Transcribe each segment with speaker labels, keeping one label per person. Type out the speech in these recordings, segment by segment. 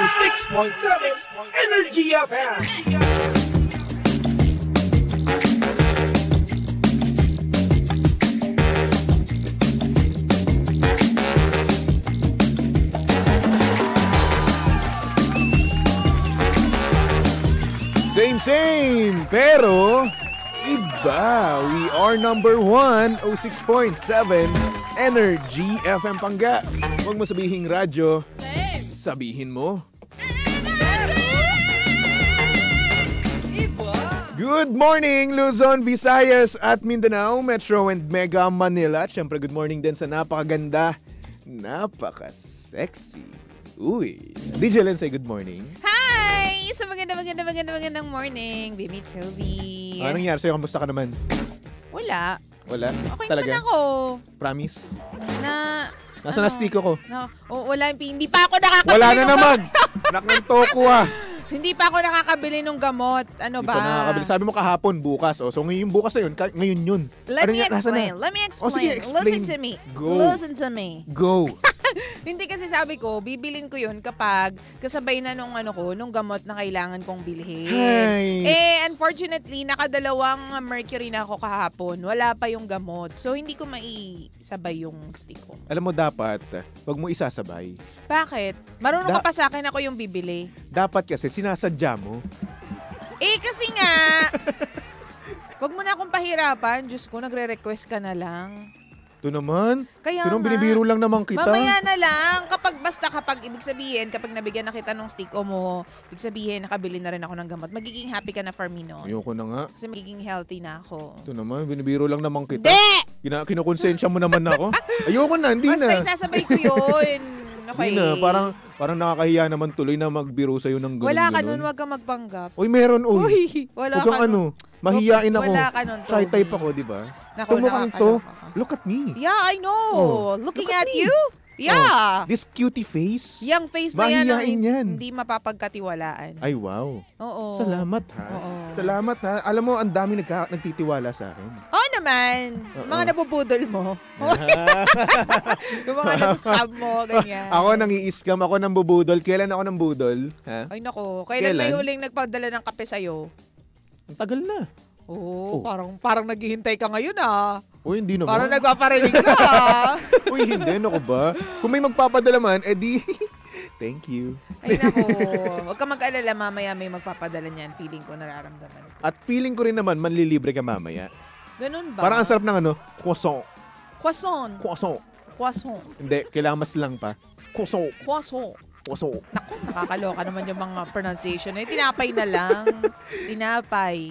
Speaker 1: 106.7 Energy FM.
Speaker 2: Same, pero iba. We are number 106.7 Energy FM Pangga. Huwag mo sabihing radyo, sabihin mo. Good morning, Luzon, Visayas at Mindanao, Metro and Mega Manila. At syempre, good morning din sa napakaganda, napaka-sexy. Uy, DJ Len, say good morning.
Speaker 3: Hi! Sa magandang morning, Baby Toby.
Speaker 2: Anong nangyari sa'yo? Kamusta ka naman?
Speaker 3: Wala. Okay
Speaker 2: Talaga?
Speaker 3: naman ako.
Speaker 2: Promise?
Speaker 3: Nasaan
Speaker 2: na stiko ko?
Speaker 3: Wala. Hindi pa ako nakakabili.
Speaker 2: Wala na naman! Anak ng toko
Speaker 3: Hindi pa ako nakakabili ng gamot. Ano ba?
Speaker 2: Hindi pa nakakabili. Sabi mo kahapon, bukas. So ngayon bukas na yun. Ngayon yun.
Speaker 3: Let me explain.
Speaker 2: Sige,
Speaker 3: Listen to me.
Speaker 2: Go.
Speaker 3: Listen to me.
Speaker 2: Go.
Speaker 3: Hindi kasi sabi ko, bibilin ko yun kapag kasabay na nung gamot na kailangan kong bilhin.
Speaker 2: Hey.
Speaker 3: Unfortunately, nakadalawang mercury na ako kahapon. Wala pa yung gamot. So, hindi ko maisabay yung stick ko.
Speaker 2: Alam mo dapat, wag mo isasabay.
Speaker 3: Bakit? Marunong ka pa sa akin, ako yung bibili.
Speaker 2: Dapat kasi sinasadya mo.
Speaker 3: Kasi nga, wag mo na akong pahirapan. Diyos ko, nagre-request ka na lang.
Speaker 2: Ito naman.
Speaker 3: Kaya
Speaker 2: Pero
Speaker 3: nga,
Speaker 2: binibiro lang naman kita.
Speaker 3: mamaya na lang. Kapag ibig sabihin, kapag nabigyan na kita ng stick mo, ibig sabihin, nakabili na rin ako ng gamot. Magiging happy ka na for me noon.
Speaker 2: Ayoko na nga.
Speaker 3: Kasi magiging healthy na ako.
Speaker 2: Ito naman, binibiro lang naman kita.
Speaker 3: Hindi!
Speaker 2: Kinukonsensya mo naman ako. Ayoko na, hindi
Speaker 3: Basta
Speaker 2: na.
Speaker 3: isasabay ko yun. Okay.
Speaker 2: Hindi na, parang nakakahiya naman tuloy na magbiro sa'yo ng ganun.
Speaker 3: Wala ka nun, wag ka magpanggap.
Speaker 2: Uy, meron, uy.
Speaker 3: Wala
Speaker 2: Huwag
Speaker 3: ka
Speaker 2: kang
Speaker 3: nun.
Speaker 2: mahihiyain ako.
Speaker 3: Wala ka nun,
Speaker 2: Shy
Speaker 3: Toby.
Speaker 2: type ako, di ba?
Speaker 3: Naku,
Speaker 2: Tumukang to.
Speaker 3: nakakaloka ka.
Speaker 2: Look at me.
Speaker 3: Yeah, I know. Looking
Speaker 2: look at
Speaker 3: at
Speaker 2: me.
Speaker 3: you? Yeah.
Speaker 2: This cutie face.
Speaker 3: Yung face na yan,
Speaker 2: Mahihiyain yan.
Speaker 3: hindi mapapagkatiwalaan.
Speaker 2: Ay, wow.
Speaker 3: Oo.
Speaker 2: Salamat, ha?
Speaker 3: Oo.
Speaker 2: Salamat, ha? Alam mo, ang dami nagtitiwala sa akin.
Speaker 3: Oo naman.
Speaker 2: Oo.
Speaker 3: Mga nabubudol mo. Yung mga nasa scam mo, ganyan.
Speaker 2: Ako nang-i-scam, ako nang bubudol. Kailan ako nang budol? Ha?
Speaker 3: Ay nako, kailan may
Speaker 2: Kailan?
Speaker 3: huling nagpadala ng kape sa'yo?
Speaker 2: Ang tagal na.
Speaker 3: Oo,
Speaker 2: Oh.
Speaker 3: parang naghihintay ka ngayon ah.
Speaker 2: Uy, hindi naman.
Speaker 3: Parang nagpaparinig ka ah.
Speaker 2: Uy, hindi. Ano ko ba? Kung may magpapadala man, edi... Thank you.
Speaker 3: Ay nako, huwag ka mag-alala, mamaya may magpapadala niyan. Feeling ko, nararamdaman ko.
Speaker 2: At feeling ko rin naman, manlilibre ka mamaya.
Speaker 3: Ganun ba?
Speaker 2: Parang ang sarap ng croissant.
Speaker 3: Croissant.
Speaker 2: Croissant.
Speaker 3: Croissant.
Speaker 2: Hindi, kailangan mas lang pa. Croissant.
Speaker 3: Croissant.
Speaker 2: Croissant.
Speaker 3: Naku, nakakaloka naman yung mga pronunciation. Tinapay na lang. Tinapay.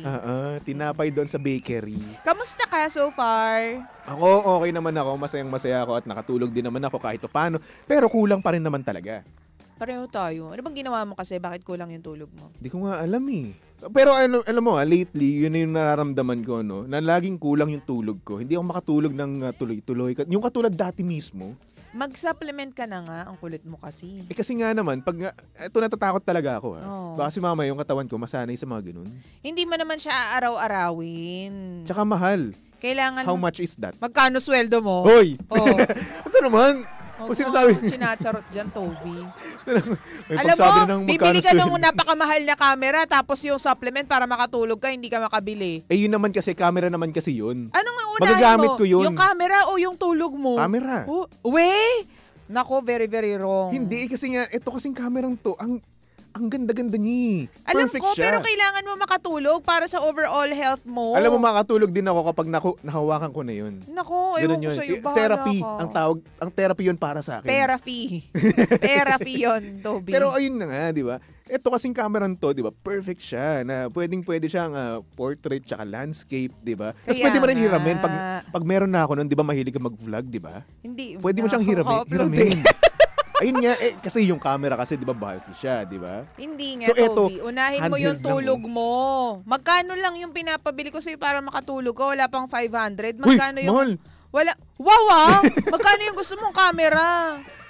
Speaker 2: Tinapay doon sa bakery.
Speaker 3: Kamusta ka so far?
Speaker 2: Ako, okay naman ako. Masayang-masaya ako at nakatulog din naman ako kahit paano. Pero kulang pa rin naman talaga.
Speaker 3: Pareho tayo. Ano bang ginawa mo kasi? Bakit kulang yung tulog mo?
Speaker 2: Hindi ko nga alam eh. Pero alam mo, lately, yun yung nararamdaman ko, no? Na laging kulang yung tulog ko. Hindi ako makatulog ng tuloy-tuloy. Yung katulad dati mismo.
Speaker 3: Mag-supplement ka na nga. Ang kulit mo kasi.
Speaker 2: Kasi nga naman, ito natatakot talaga ako.
Speaker 3: Oo.
Speaker 2: Baka si mama yung katawan ko, masanay sa mga ganun.
Speaker 3: Hindi mo naman siya araw-arawin.
Speaker 2: Tsaka mahal.
Speaker 3: Kailangan...
Speaker 2: How much is that?
Speaker 3: Magkano sweldo mo?
Speaker 2: Hoy!
Speaker 3: Oh.
Speaker 2: Ito naman! Kung sinasabi...
Speaker 3: Sinacharot dyan, Toby.
Speaker 2: May
Speaker 3: Alam
Speaker 2: pagsabi
Speaker 3: mo,
Speaker 2: ng
Speaker 3: bibili ka
Speaker 2: magkano
Speaker 3: ng napakamahal na camera tapos yung supplement para makatulog ka, hindi ka makabili.
Speaker 2: Eh yun naman kasi, camera naman kasi yun.
Speaker 3: Ano nga unahin
Speaker 2: Magagamit
Speaker 3: mo?
Speaker 2: ko yun.
Speaker 3: Yung camera o yung tulog mo?
Speaker 2: Camera.
Speaker 3: Nako, very, very wrong.
Speaker 2: Hindi, kasi nga, ito kasing kamerang to, ang ganda-ganda niya.
Speaker 3: Alam
Speaker 2: Perfect
Speaker 3: ko,
Speaker 2: siya.
Speaker 3: pero kailangan mo makatulog para sa overall health mo.
Speaker 2: Alam mo, makatulog din ako kapag nahawakan ko na yun.
Speaker 3: Nako, ewan ko sa'yo, bahala
Speaker 2: Therapy.
Speaker 3: ka.
Speaker 2: Ang therapy yun para sa akin.
Speaker 3: Therapy. Therapy yun, Toby.
Speaker 2: Pero ayun na nga, di ba? Ito kasing kamerang to, di ba? Perfect siya. Na pwede siyang portrait tsaka landscape, di ba? Tapos
Speaker 3: Kaya
Speaker 2: pwede mo rin
Speaker 3: nga.
Speaker 2: hiramin. Pag meron na ako nun, di ba mahilig ka mag-vlog, di ba?
Speaker 3: Hindi.
Speaker 2: Pwede mo siyang hiramin. Ayun nga, kasi yung camera kasi, di ba, bulky siya, di ba?
Speaker 3: Hindi nga,
Speaker 2: So, eto,
Speaker 3: Toby. Unahin mo
Speaker 2: handheld
Speaker 3: yung
Speaker 2: lang,
Speaker 3: tulog mo. Magkano lang yung pinapabili ko sa'yo para makatulog ka? Wala pang 500.
Speaker 2: Uy,
Speaker 3: Magkano yung...
Speaker 2: mahal.
Speaker 3: Wala. Wow! Magkano yung gusto mong camera?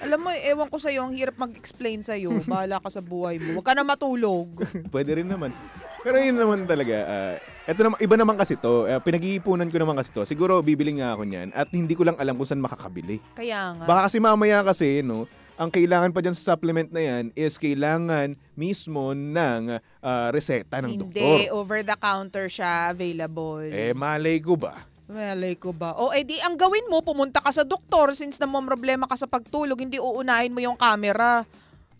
Speaker 3: Alam mo, ewan ko sa'yo, ang hirap mag-explain sa'yo. Bahala ka sa buhay mo. Huwag ka na matulog.
Speaker 2: Pwede rin naman. Pero yun naman talaga, eto naman, iba naman kasi to. Pinag-iipunan ko naman kasi to. Siguro bibili nga ako niyan at hindi ko lang alam kung saan makakabili.
Speaker 3: Kaya nga.
Speaker 2: Baka kasi mamaya kasi, no, ang kailangan pa dyan sa supplement na yan is kailangan mismo ng reseta ng doktor.
Speaker 3: Hindi, over the counter siya available.
Speaker 2: Malay ko ba?
Speaker 3: Malay ko ba? O edi ang gawin mo, pumunta ka sa doktor since problema ka sa pagtulog, hindi uunahin mo yung camera.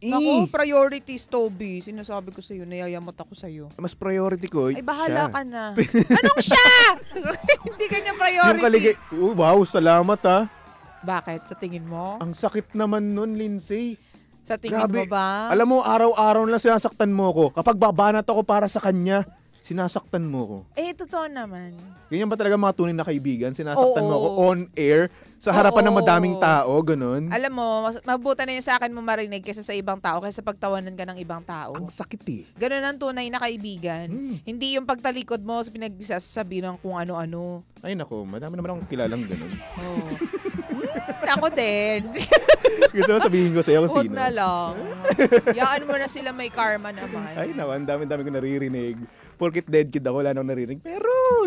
Speaker 3: Naku, priorities, Toby. Sinasabi ko sa'yo, nayayamot ako sa'yo.
Speaker 2: Mas priority ko,
Speaker 3: Ay, bahala
Speaker 2: siya.
Speaker 3: ka na. Anong siya? Hindi kanya priority.
Speaker 2: Wow, salamat ha.
Speaker 3: Bakit? Sa tingin mo?
Speaker 2: Ang sakit naman nun, Lindsay.
Speaker 3: Sa tingin mo ba?
Speaker 2: Alam mo, araw-araw lang sinasaktan mo ko. Kapag babanat ako para sa kanya, sinasaktan mo ko.
Speaker 3: Totoo naman.
Speaker 2: Ganyan ba talaga mga tunay na kaibigan? Sinasaktan mo
Speaker 3: Oo.
Speaker 2: ako on air, sa harapan ng
Speaker 3: Oo.
Speaker 2: madaming tao, ganun.
Speaker 3: Alam mo, mabuta na yun sa akin mo marinig kaysa sa ibang tao, kaysa pagtawanan ka ng ibang tao.
Speaker 2: Ang sakit eh.
Speaker 3: Ganun ang tunay na kaibigan. Hindi yung pagtalikod mo, pinagsasabi ng kung ano-ano.
Speaker 2: Ay nako, madami naman akong kilalang ganun.
Speaker 3: Oh. Ako din.
Speaker 2: Gusto mo sabihin ko sa'yo kung
Speaker 3: Huwag
Speaker 2: sino?
Speaker 3: na lang. Yaan mo na sila may karma naman.
Speaker 2: Ay nako, ang dami-dami ko naririnig. Porkit dead kid ako, wala nang naririnig.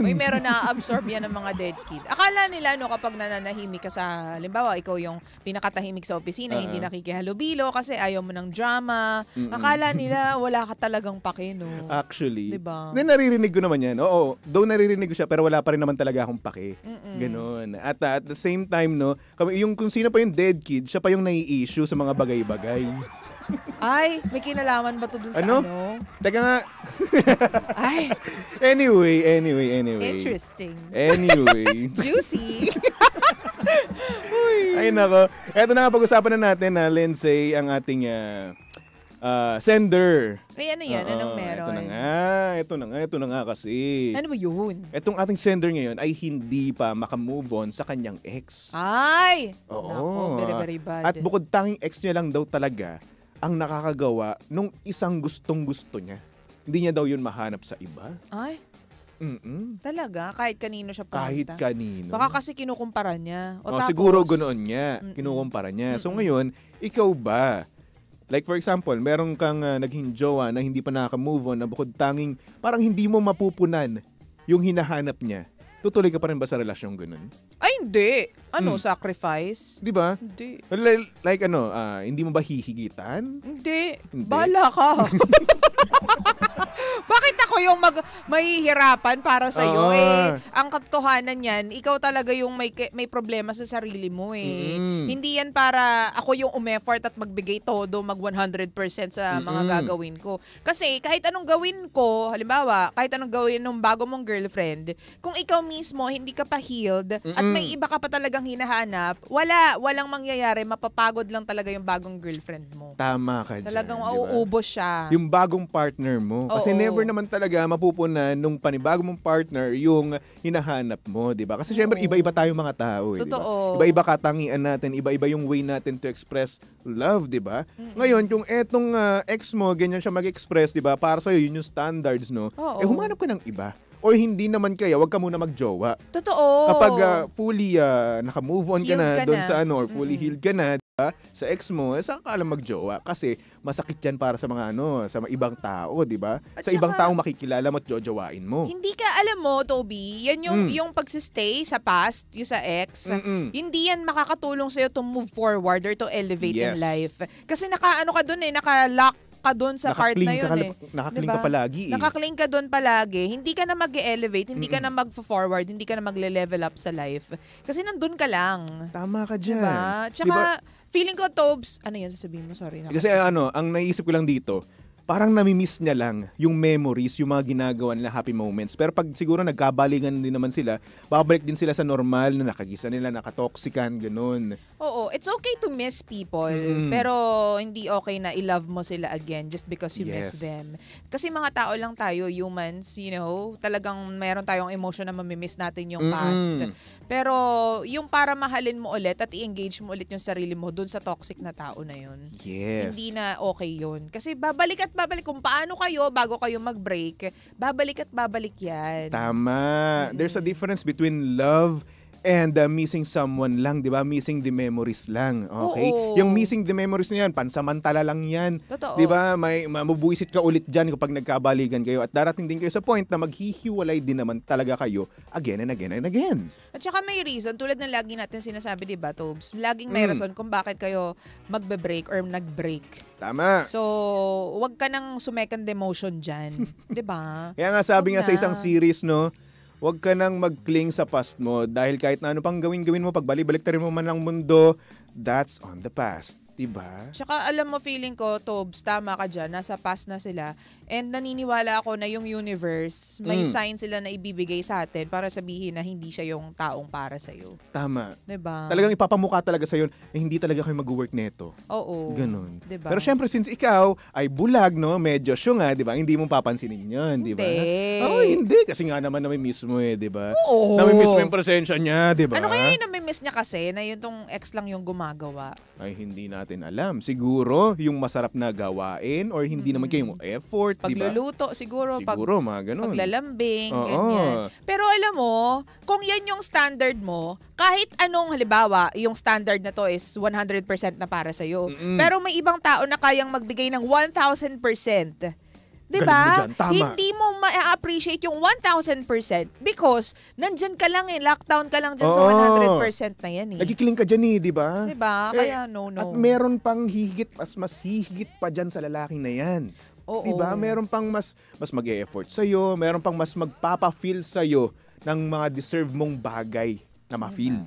Speaker 3: Uy, meron na-absorb yan ng mga dead kid. Akala nila, kapag nananahimik ka sa, halimbawa, ikaw yung pinakatahimik sa opisina, hindi nakikihalubilo kasi ayaw mo ng drama. Akala nila, wala ka talagang pake, no?
Speaker 2: Actually.
Speaker 3: Diba?
Speaker 2: Naririnig ko naman yan. Oo, though naririnig ko siya, pero wala pa rin naman talaga akong pake. Ganon. At at the same time, no, yung kung sino pa yung dead kid, siya pa yung nai-issue sa mga bagay-bagay.
Speaker 3: Ay, may kinalaman ba to dun sa ano?
Speaker 2: Teka nga.
Speaker 3: Ay,
Speaker 2: Anyway.
Speaker 3: interesting.
Speaker 2: Anyway.
Speaker 3: Juicy.
Speaker 2: Ay nako. Eto na nga, pag-usapan na natin na Lindsay, ang ating sender.
Speaker 3: Ay, ano yan? Anong meron?
Speaker 2: Ito na nga kasi.
Speaker 3: Ano ba yun?
Speaker 2: Etong ating sender ngayon ay hindi pa makamove on sa kanyang ex.
Speaker 3: Ay!
Speaker 2: Oo.
Speaker 3: Nako, very, very bad.
Speaker 2: At bukod tanging ex niya lang daw talaga ang nakakagawa nung isang gustong-gusto niya. Hindi niya daw yun mahanap sa iba.
Speaker 3: Ay, talaga? Kahit kanino siya
Speaker 2: Kahit
Speaker 3: pumunta?
Speaker 2: kanino.
Speaker 3: Baka kasi kinukumpara niya. O tapos,
Speaker 2: siguro ganoon niya. Kinukumpara niya. So ngayon, ikaw ba? Like for example, meron kang naging jowa na hindi pa nakaka-move on, na bukod tanging parang hindi mo mapupunan yung hinahanap niya. Tutuloy ka pa rin ba sa relasyong ganun?
Speaker 3: Ay, hindi. Ano, sacrifice?
Speaker 2: Di ba?
Speaker 3: Hindi.
Speaker 2: Like hindi mo ba hihigitan?
Speaker 3: Hindi.
Speaker 2: Hindi?
Speaker 3: Bala ka. Bakit ako yung mahihirapan para sa iyo? Ang katotohanan niyan, ikaw talaga yung may problema sa sarili mo eh. Hindi yan para ako yung umeffort at magbigay todo, mag 100% sa mga gagawin ko. Kasi kahit anong gawin ko, halimbawa, kahit anong gawin ng bago mong girlfriend, kung ikaw mismo hindi ka pa healed at may iba ka pa talagang hinahanap, walang mangyayari, mapapagod lang talaga yung bagong girlfriend mo.
Speaker 2: Tama ka dyan.
Speaker 3: Talagang
Speaker 2: diba?
Speaker 3: mauubos siya.
Speaker 2: Yung bagong partner mo. Kasi never naman talaga mapupunan nung panibago mong partner yung hinahanap mo, di ba? Kasi syempre iba-iba tayong mga tao.
Speaker 3: Totoo.
Speaker 2: Diba? Iba-iba katangian natin, iba-iba yung way natin to express love, di ba? Ngayon, yung etong ex mo, ganyan siya mag-express, di ba? Para sa'yo, yun yung standards, no? Humanap ka ng iba. Or hindi naman kaya, wag ka muna magjowa.
Speaker 3: Totoo.
Speaker 2: Kapag fully naka-move on ka na doon sa or fully healed ka na, diba? Sa ex mo, saan ka alam magjowa? Kasi masakit yan para sa mga sa mga ibang tao, di ba? Sa ibang taong makikilala mo at jojowain mo.
Speaker 3: Hindi ka, alam mo, Toby, yan yung pagsistay sa past, yung sa ex, hindi yan makakatulong sa'yo to move forward or to elevate in life. Kasi naka naka-lock ka doon sa part na yun
Speaker 2: Nakakling
Speaker 3: diba?
Speaker 2: ka palagi eh.
Speaker 3: Nakakling ka doon palagi. Hindi ka na mag-elevate, hindi ka na mag-forward, hindi ka na magle-level up sa life. Kasi nandun ka lang.
Speaker 2: Tama ka dyan.
Speaker 3: Diba? Tsaka, feeling ko, Tobes, ano yan sasabihin mo? Sorry.
Speaker 2: Kasi ang naisip ko lang dito, parang nami-miss niya lang yung memories, yung mga ginagawa nila happy moments. Pero pag siguro nagkabalingan din naman sila, babalik din sila sa normal na nakagisa nila, nakatoxican, ganun.
Speaker 3: Oo, it's okay to miss people, pero hindi okay na i-love mo sila again just because you miss them. Kasi mga tao lang tayo, humans, talagang meron tayong emotion na mamimiss natin yung past. Pero yung para mahalin mo ulit at i-engage mo ulit yung sarili mo dun sa toxic na tao na yun.
Speaker 2: Yes.
Speaker 3: Hindi na okay yun. Kasi babalik at babalik. Kung paano kayo, bago kayo mag-break, babalik at babalik yan.
Speaker 2: Tama. There's a difference between love and missing someone lang, di ba? Missing the memories lang, okay?
Speaker 3: Oo.
Speaker 2: Yung missing the memories na yan, pansamantala lang yan.
Speaker 3: Totoo.
Speaker 2: Di ba? May mabubuisit ka ulit dyan kapag nagkabaligan kayo at darating din kayo sa point na maghihiwalay din naman talaga kayo again and again and again.
Speaker 3: At saka may reason, tulad ng lagi natin sinasabi, di ba, Tobes? Laging may rason kung bakit kayo magbe-break or nag-break.
Speaker 2: Tama.
Speaker 3: So, wag ka nang sumecond emotion dyan. Di ba?
Speaker 2: Kaya nga sabi nga
Speaker 3: Wag
Speaker 2: sa
Speaker 3: na.
Speaker 2: isang series, no, huwag ka nang mag-cling sa past mo dahil kahit na ano pang gawin mo, pag balik-balik mo man ang mundo, that's on the past. Diba?
Speaker 3: Tsaka alam mo, feeling ko, Tobes, tama ka dyan, nasa past na sila. And naniniwala ako na yung universe, may sign sila na ibibigay sa atin para sabihin na hindi siya yung taong para sa'yo.
Speaker 2: Tama.
Speaker 3: Diba?
Speaker 2: Talagang ipapamukha talaga sa'yo, hindi talaga kayo mag-work neto.
Speaker 3: Oo.
Speaker 2: Ganon.
Speaker 3: Diba?
Speaker 2: Pero syempre, since ikaw ay bulag, no, medyo syunga, diba? Hindi mo papansinin yun, diba?
Speaker 3: Hindi.
Speaker 2: Oo, hindi. Kasi nga naman namimiss mo diba?
Speaker 3: Oo.
Speaker 2: Namimiss mo yung presensya niya, diba?
Speaker 3: Ano kaya yung namimiss niya kasi na yung tong ex lang yung gumagawa?
Speaker 2: Ay, hindi natin alam. Siguro, yung masarap na gawain or hindi naman kayong effort, diba?
Speaker 3: Pagluluto, siguro.
Speaker 2: Siguro, mga ganun.
Speaker 3: Paglalambing,
Speaker 2: Oo.
Speaker 3: ganyan. Pero alam mo, kung yan yung standard mo, kahit anong halimbawa, yung standard na to is 100% na para sa'yo. Pero may ibang tao na kayang magbigay ng 1,000%.
Speaker 2: Galing mo
Speaker 3: Diba?
Speaker 2: dyan, tama.
Speaker 3: Hindi mo ma-appreciate yung 1,000% because nandyan ka lang lockdown ka lang dyan sa
Speaker 2: Oo.
Speaker 3: 100% na yan
Speaker 2: Nagkikiling ka dyan diba?
Speaker 3: Diba? Kaya no.
Speaker 2: At meron pang higit, mas higit pa dyan sa lalaking na yan.
Speaker 3: Oo.
Speaker 2: Diba? Meron pang mas mag-e-effort sa'yo, meron pang mas magpapa-feel sa'yo ng mga deserve mong bagay na ma-feel.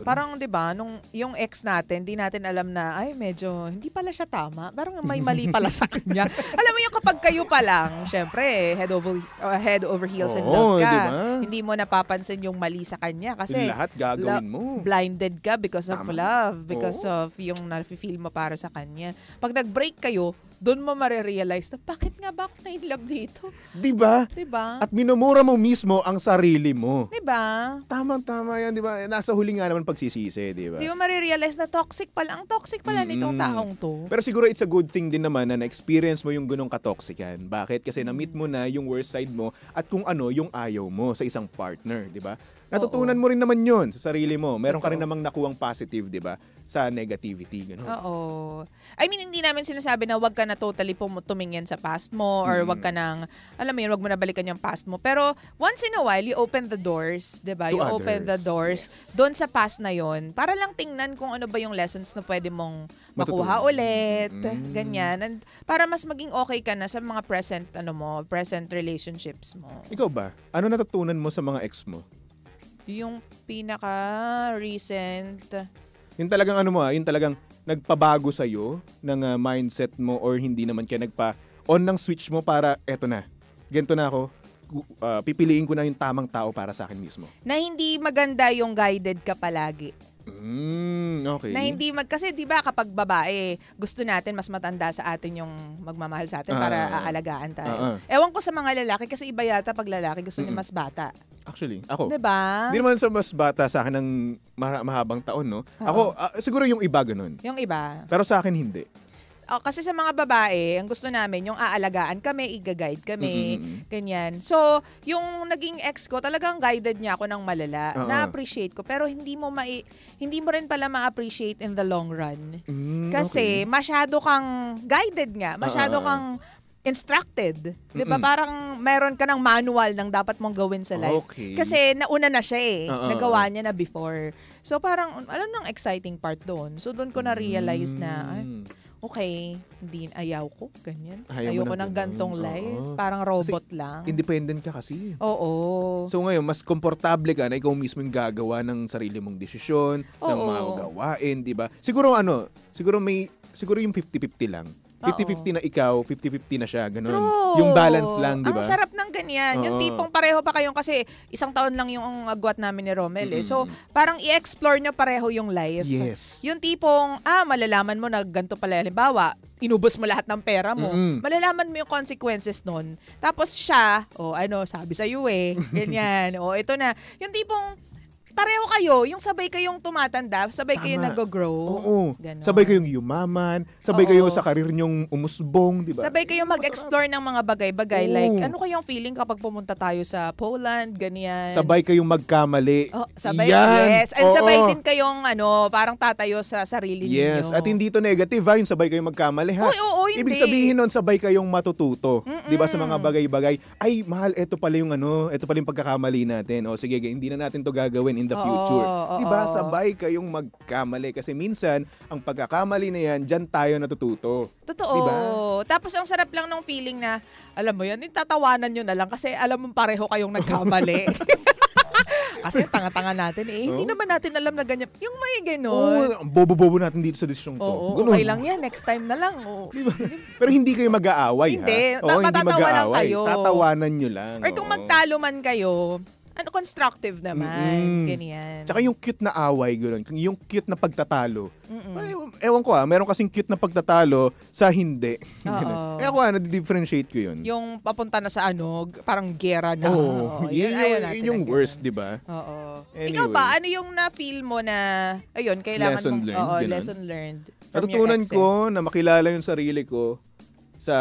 Speaker 3: Parang 'di ba nung yung ex natin, di natin alam na ay medyo hindi pala siya tama. Parang may mali pala sa kanya. Alam mo yung kapag kayo pa lang, syempre head over heels in love ka.
Speaker 2: Diba?
Speaker 3: Hindi mo napapansin yung mali sa kanya kasi
Speaker 2: Lahat gagawin mo.
Speaker 3: blinded ka because of
Speaker 2: Tama.
Speaker 3: love, because
Speaker 2: Oo.
Speaker 3: of yung nafe-feel mo para sa kanya. Pag nag-break kayo, doon mo marirealize na bakit nga ba ako na-inlove dito?
Speaker 2: Diba?
Speaker 3: 'Di ba?
Speaker 2: At minumura mo mismo ang sarili mo.
Speaker 3: 'Di ba?
Speaker 2: Tama yan, diba? Nasa huli nga naman pagsisisi, diba?
Speaker 3: Di mo marirealize na toxic pala. Ang toxic pala nitong taong to.
Speaker 2: Pero siguro it's a good thing din naman na na-experience mo yung ganong katoxican. Bakit? Kasi na-meet mo na yung worst side mo at kung ano yung ayaw mo sa isang partner, di ba? Natutunan mo rin naman yun sa sarili mo. Meron ka rin namang nakuwang positive, di ba? Sa negativity, gano'n.
Speaker 3: Oo. I mean, hindi namin sinasabi na wag ka na totally tumingin sa past mo or wag ka nang, alam mo yun, wag mo na balikan yung past mo. Pero once in a while, you open the doors, di ba?
Speaker 2: To
Speaker 3: You open the
Speaker 2: others,
Speaker 3: doors doon sa past na yon para lang tingnan kung ano ba yung lessons na pwede mong makuha
Speaker 2: Matutunan.
Speaker 3: ulit, ganyan. And para mas maging okay ka na sa mga present relationships mo.
Speaker 2: Ikaw ba? Ano natutunan mo sa mga ex mo?
Speaker 3: Yung pinaka-recent,
Speaker 2: Yung talagang yung talagang nagpabago sa'yo ng mindset mo or hindi naman kaya nagpa-on ng switch mo para eto na, ganito na ako, pipiliin ko na yung tamang tao para sa akin mismo.
Speaker 3: na hindi maganda yung guided ka palagi.
Speaker 2: Okay.
Speaker 3: Na hindi kasi 'di ba kapag babae, gusto natin mas matanda sa atin yung magmamahal sa atin para aalagaan tayo. Ewan ko sa mga lalaki kasi iba yata pag lalaki gusto niya mas bata.
Speaker 2: Actually, ako.
Speaker 3: 'Di ba?
Speaker 2: Hindi naman sa mas bata sa akin ng mahabang taon, no? Ako, siguro yung iba ganun.
Speaker 3: Yung iba.
Speaker 2: Pero sa akin, hindi.
Speaker 3: Kasi sa mga babae, ang gusto namin yung aalagaan kami, i-guide kami, ganyan. So, yung naging ex ko, talagang guided niya ako ng malala. Na-appreciate ko, pero hindi mo rin pala ma-appreciate in the long run. Kasi masyado kang guided nga, masyado kang instructed. 'Di ba? Parang meron ka ng manual ng dapat mong gawin sa life.
Speaker 2: Okay.
Speaker 3: Kasi nauna na siya nagawa niya na before. So parang alam nang exciting part doon. So doon ko na realize na okay, hindi ayaw ko ganyan. Ayoko ng gantong life. Parang robot
Speaker 2: kasi
Speaker 3: lang.
Speaker 2: Independent ka kasi.
Speaker 3: Oo.
Speaker 2: So ngayon, mas komportable ka na ikaw mismo yung gagawa ng sarili mong desisyon, ng mga gawain, di ba? Siguro yung 50-50 lang. 50-50 na ikaw, 50-50 na siya, ganun.
Speaker 3: True.
Speaker 2: Yung balance lang, di ba?
Speaker 3: Ang sarap ng ganyan. Yung tipong pareho pa kayong kasi isang taon lang yung agwat namin ni Romel eh. So, parang i-explore nyo pareho yung life.
Speaker 2: Yes.
Speaker 3: Yung tipong, malalaman mo na ganito pala. Halimbawa, inubos mo lahat ng pera mo. Malalaman mo yung consequences nun. Tapos siya, sabi sa'yo ganyan. Ito na. Yung tipong, pareho kayo, yung sabay kayong tumatanda, sabay kayong
Speaker 2: Tama.
Speaker 3: nag-grow.
Speaker 2: Oo.
Speaker 3: Ganon.
Speaker 2: Sabay kayong yumaman, sabay
Speaker 3: Oo.
Speaker 2: kayo sa karir nyong umusbong, di ba?
Speaker 3: Sabay kayong mag-explore ng mga bagay-bagay.
Speaker 2: Oo.
Speaker 3: Like, ano kayong feeling kapag pumunta tayo sa Poland, ganyan.
Speaker 2: Sabay kayong magkamali.
Speaker 3: Oh, sabay,
Speaker 2: Yan.
Speaker 3: yes. And sabay
Speaker 2: Oo.
Speaker 3: din kayong, parang tatayo sa sarili ninyo.
Speaker 2: Yes, at hindi to negative ha, yung sabay kayong magkamali ha.
Speaker 3: Oo, hindi.
Speaker 2: Ibig sabihin nun, sabay kayong matututo.
Speaker 3: Mm-mm.
Speaker 2: 'Di ba sa mga bagay-bagay? Ay, mahal, ito pala yung ito pala yung pagkakamali natin. O sige, hindi na natin to gagawin in the
Speaker 3: Oo,
Speaker 2: future.
Speaker 3: oo.
Speaker 2: 'Di ba? Sabay kayong magkamali kasi minsan ang pagkakamali na yan, diyan tayo natututo.
Speaker 3: Totoo.
Speaker 2: Diba?
Speaker 3: Tapos ang sarap lang ng feeling na, alam mo yan, tatawanan nyo na lang kasi alam mo pareho kayong nagkamali. Kasi yung tanga-tanga natin hindi naman natin alam na ganyan. Yung may gano'n.
Speaker 2: Ang bobo-bobo natin dito sa disyong to.
Speaker 3: Oo,
Speaker 2: Ganun.
Speaker 3: okay lang yan. Next time na lang. Oo.
Speaker 2: Diba? Pero hindi kayo mag-aaway
Speaker 3: Hindi.
Speaker 2: ha. Oo, hindi
Speaker 3: Matatawa lang
Speaker 2: mag-aaway.
Speaker 3: kayo.
Speaker 2: Tatawanan nyo lang.
Speaker 3: Or kung
Speaker 2: oo.
Speaker 3: magtalo man kayo, constructive naman.
Speaker 2: Mm-mm.
Speaker 3: Ganyan.
Speaker 2: Tsaka yung cute na away, gano'n. Yung cute na pagtatalo.
Speaker 3: Mm-mm.
Speaker 2: Ewan ko meron kasing cute na pagtatalo sa hindi.
Speaker 3: Oo.
Speaker 2: Kaya ako nadi-differentiate ko yun.
Speaker 3: Yung papunta na sa parang gera na.
Speaker 2: Oo.
Speaker 3: Yun, ayaw natin
Speaker 2: yung
Speaker 3: ng
Speaker 2: worst,
Speaker 3: ganun.
Speaker 2: di ba?
Speaker 3: Oo.
Speaker 2: Anyway.
Speaker 3: Ikaw ba, ano yung na-feel mo na, ayun, kailangan
Speaker 2: Lesson
Speaker 3: mong,
Speaker 2: learned, ganun?
Speaker 3: lesson learned from your
Speaker 2: Natutunan
Speaker 3: exes?
Speaker 2: ko na makilala yung sarili ko sa,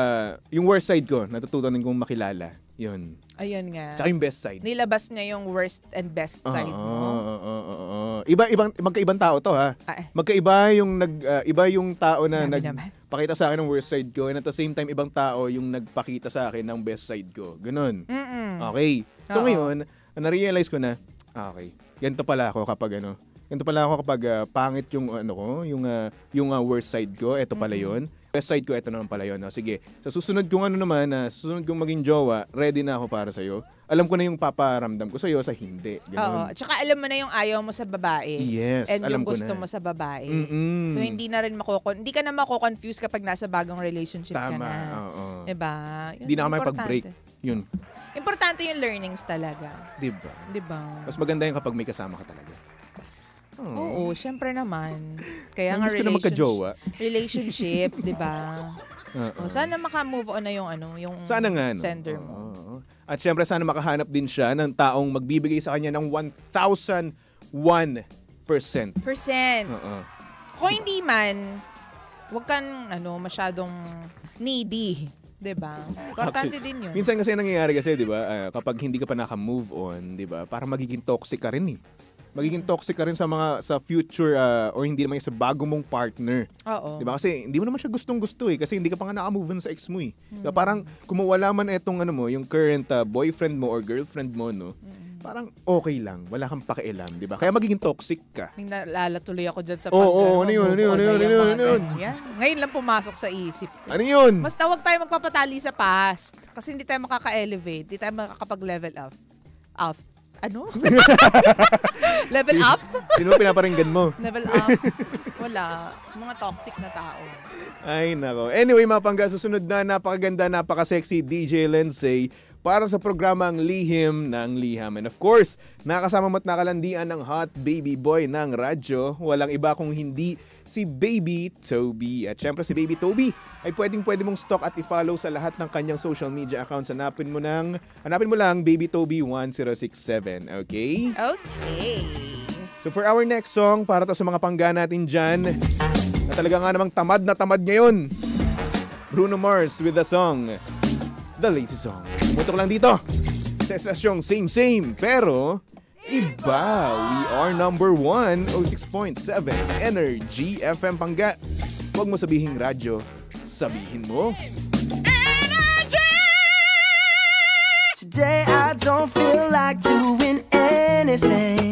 Speaker 2: yung worst side ko, natutunan kong makilala. Yun.
Speaker 3: Ayun nga.
Speaker 2: Tsaka yung best side.
Speaker 3: Nilabas niya yung worst and best side mo.
Speaker 2: Magkaibang tao to ha. Magkaiba yung iba yung tao na
Speaker 3: Grabe naman.
Speaker 2: nagpakita sa akin ng worst side ko, and at the same time ibang tao yung nagpakita sa akin ng best side ko. Ganun. Okay. So
Speaker 3: Oo.
Speaker 2: ngayon, na-realize ko na, okay, ganito pala ako kapag pangit yung yung worst side ko, eto pala yun. Best side ko, eto naman pala yun. Sige, sa susunod kong susunod kong maging jowa, ready na ako para sa'yo. Alam ko na yung paparamdam ko sa'yo sa hindi.
Speaker 3: Oo.
Speaker 2: Ganun.
Speaker 3: Tsaka alam mo na yung ayaw mo sa babae.
Speaker 2: Yes,
Speaker 3: And
Speaker 2: alam
Speaker 3: yung
Speaker 2: ko
Speaker 3: gusto
Speaker 2: na.
Speaker 3: mo sa babae.
Speaker 2: Mm-mm.
Speaker 3: So hindi na rin hindi ka na mako-confuse kapag nasa bagong relationship ka
Speaker 2: Tama,
Speaker 3: na.
Speaker 2: oo.
Speaker 3: Diba? Yun,
Speaker 2: Hindi na ka may
Speaker 3: importante.
Speaker 2: pag-break. Yun.
Speaker 3: Importante yung learnings talaga.
Speaker 2: Diba?
Speaker 3: Diba?
Speaker 2: Mas maganda yung kapag may kasama ka talaga.
Speaker 3: Oo, syempre naman. Kaya nga
Speaker 2: Miss ko na magka-jowa.
Speaker 3: relationship, 'di ba?
Speaker 2: Oo.
Speaker 3: Sana maka-move on na yung yung
Speaker 2: Sana nga, no?
Speaker 3: sender mo.
Speaker 2: Oo. At syempre, sana makahanap din siya ng taong magbibigay sa kanya ng 1,001%. Oo.
Speaker 3: Kung hindi man, wag kang masyadong needy, 'di ba? Importante din 'yun.
Speaker 2: Minsan kasi nangyayari kasi, 'di ba? Kapag hindi ka pa naka-move on, 'di ba? Parang magiging toxic ka rin eh. Magiging toxic ka rin sa future or hindi naman sa bago mong partner.
Speaker 3: Oo.
Speaker 2: 'Di ba? Kasi hindi mo naman siya gustong-gusto eh kasi hindi ka pa nga naka-move on sa ex mo eh. Diba? Parang kung mawala man etong yung current boyfriend mo or girlfriend mo, no? Parang okay lang, wala kang pakialam, 'di ba? Kaya magiging toxic ka.
Speaker 3: May naalala tuloy ako dyan sa
Speaker 2: Oo, ano yun?
Speaker 3: Ngayon lang pumasok sa isip ko.
Speaker 2: Ano yun?
Speaker 3: Basta wag tayo magpapatali sa past. Kasi hindi tayo makaka-elevate. Hindi tayo makakapag-level up. Ano? Level up?
Speaker 2: Sino pinaparinggan mo?
Speaker 3: Level up? Wala. Mga toxic na tao.
Speaker 2: Ay, nako. Anyway, mga pangga, susunod na napakaganda, napaka-sexy DJ Lindsay para sa programang Lihim ng Liham. And of course, nakasama mo't nakalandian ng hot baby boy ng radyo. Walang iba kung hindi si Baby Toby. At syempre si Baby Toby ay pwede mong stalk at i-follow sa lahat ng kanyang social media accounts. Hanapin mo lang Baby Toby 1067. Okay?
Speaker 3: Okay.
Speaker 2: So for our next song, para to sa mga pangga natin dyan, na talaga nga namang tamad na tamad ngayon, Bruno Mars with the song The Lazy Song. Mutok lang dito sa estasyong same, pero iba. We are number 1, 06.7 Energy FM Pangga. Huwag mo sabihing radyo, sabihin mo.
Speaker 4: Today I don't feel like doing anything.